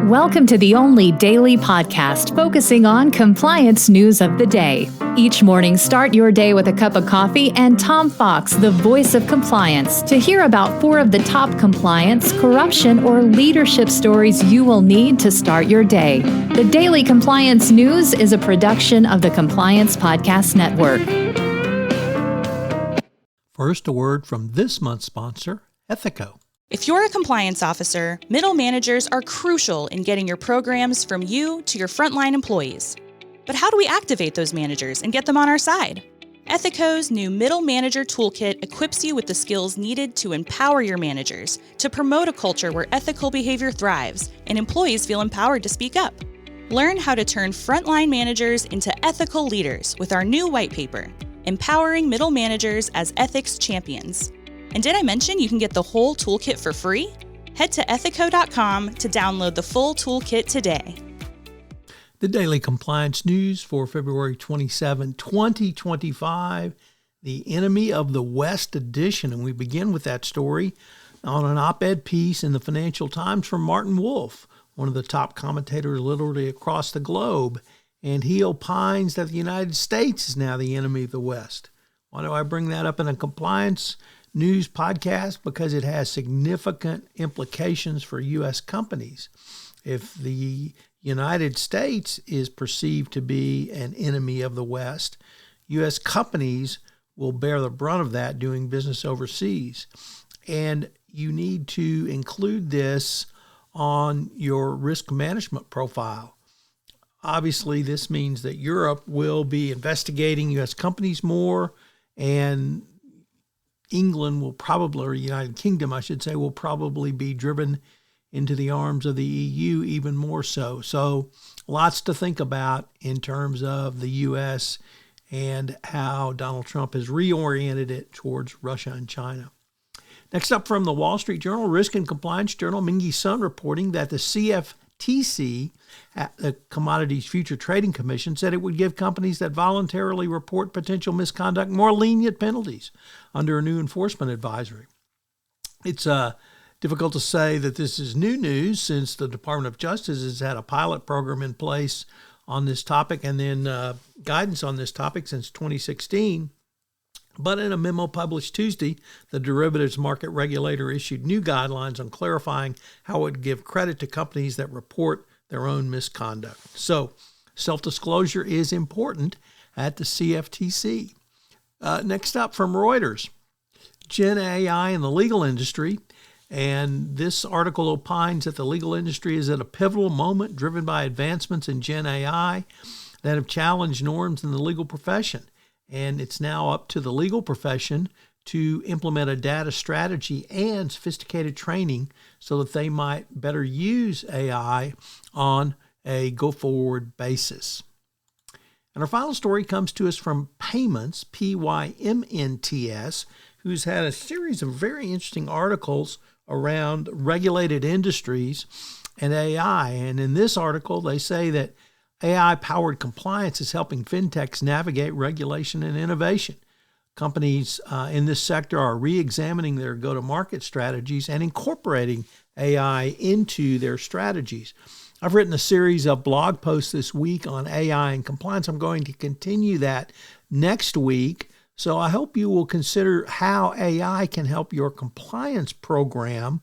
Welcome to the only daily podcast focusing on compliance news of the day. Each morning, start your day with a cup of coffee and Tom Fox, the voice of compliance, to hear about 4 of the top compliance, corruption, or leadership stories you will need to start your day. The Daily Compliance News is a production of the Compliance Podcast Network. First, a word from this month's sponsor, Ethico. If you're a compliance officer, middle managers are crucial in getting your programs from you to your frontline employees. But how do we activate those managers and get them on our side? Ethico's new Middle Manager Toolkit equips you with the skills needed to empower your managers, to promote a culture where ethical behavior thrives and employees feel empowered to speak up. Learn how to turn frontline managers into ethical leaders with our new white paper, Empowering Middle Managers as Ethics Champions. And did I mention you can get the whole toolkit for free? Head to ethico.com to download the full toolkit today. The Daily Compliance News for February 27, 2025, the Enemy of the West edition. And we begin with that story on an op-ed piece in the Financial Times from Martin Wolf, one of the top commentators literally across the globe. And he opines that the United States is now the enemy of the West. Why do I bring that up in a compliance news podcast? Because it has significant implications for U.S. companies. If the United States is perceived to be an enemy of the West, U.S. companies will bear the brunt of that doing business overseas. And you need to include this on your risk management profile. Obviously, this means that Europe will be investigating U.S. companies more, and England will probably, or United Kingdom, I should say, will probably be driven into the arms of the EU even more so. So lots to think about in terms of the U.S. and how Donald Trump has reoriented it towards Russia and China. Next up from the Wall Street Journal, Risk and Compliance Journal, Mingy Sun reporting that the CFTC, the Commodities Future Trading Commission, said it would give companies that voluntarily report potential misconduct more lenient penalties under a new enforcement advisory. It's difficult to say that this is new news since the Department of Justice has had a pilot program in place on this topic and then guidance on this topic since 2016. But in a memo published Tuesday, the derivatives market regulator issued new guidelines on clarifying how it would give credit to companies that report their own misconduct. So self-disclosure is important at the CFTC. Next up from Reuters, GenAI in the legal industry. And this article opines that the legal industry is at a pivotal moment driven by advancements in GenAI that have challenged norms in the legal profession. And it's now up to the legal profession to implement a data strategy and sophisticated training so that they might better use AI on a go-forward basis. And our final story comes to us from PYMNTS, PYMNTS, who's had a series of very interesting articles around regulated industries and AI. And in this article, they say that AI-powered compliance is helping fintechs navigate regulation and innovation. Companies in this sector are re-examining their go-to-market strategies and incorporating AI into their strategies. I've written a series of blog posts this week on AI and compliance. I'm going to continue that next week. So I hope you will consider how AI can help your compliance program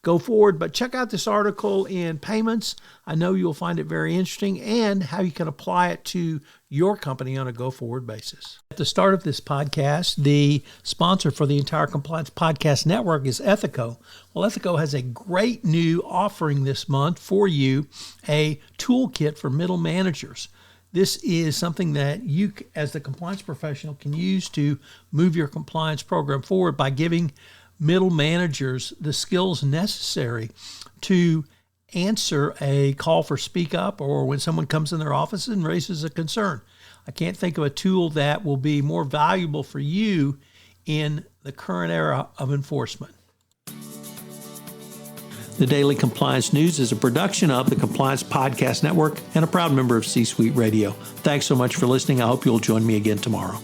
go forward. But check out this article in PYMNTS. I know you'll find it very interesting, and how you can apply it to your company on a go-forward basis. At the start of this podcast, the sponsor for the entire Compliance Podcast Network is Ethico. Well, Ethico has a great new offering this month for you, a toolkit for middle managers. This is something that you, as the compliance professional, can use to move your compliance program forward by giving middle managers the skills necessary to answer a call for speak up or when someone comes in their office and raises a concern. I can't think of a tool that will be more valuable for you in the current era of enforcement. The Daily Compliance News is a production of the Compliance Podcast Network and a proud member of C-Suite Radio. Thanks so much for listening. I hope you'll join me again tomorrow.